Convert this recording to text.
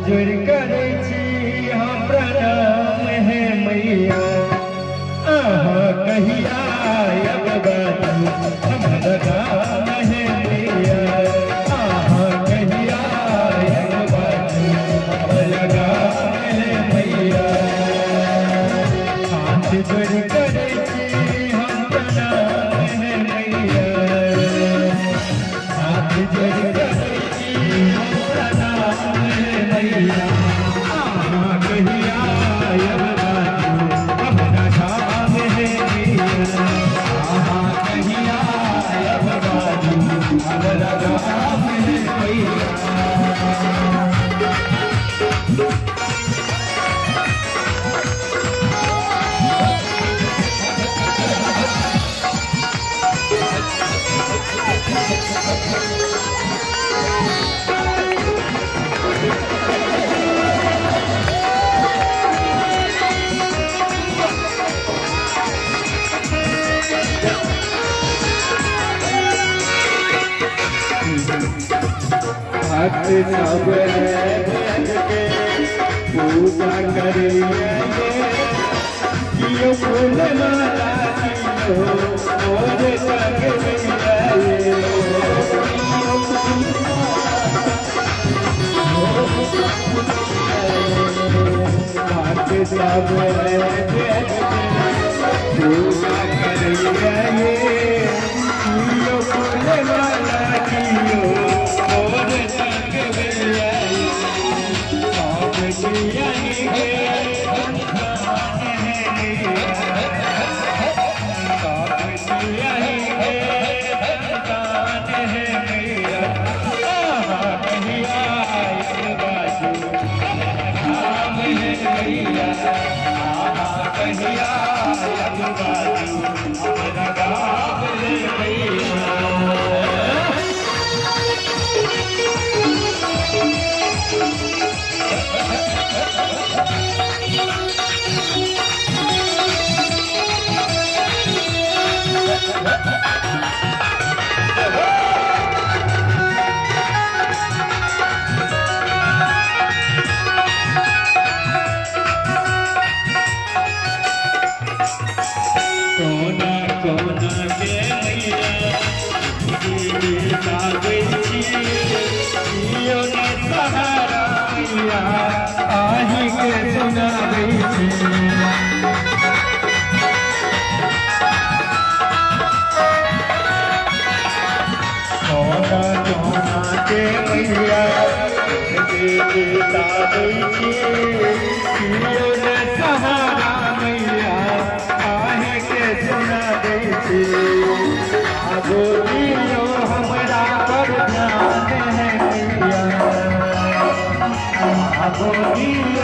जोड़ करे हम प्रणाम है मैया कहिया अब बाजू हमारा गाम है मैया कहिया अब बाजू हमारा गाम है मैया हाथ जोड़ करे हम प्रणाम है मैया हाथ जोड़ करे हम प्रणाम है मैया कहिया अब बाजू हमारा गाम है मैया कहिया अब बाजू हमारा गाम है मैया। भक्त सब पूजा करिए जियो फूल माला जियो और संग मिलाए भक्त सब पूजा करिए जियो फूल माला जियो कहिया अब बाजू हमारा गाम है मैया। कोना कोना के मैया जियो ने सहारा मैया आही के सुनावे कोना कोना के मैया जियो ने सहारा मैया आही के सुनावे दियो हमरा पर ध्यान है मैया दियो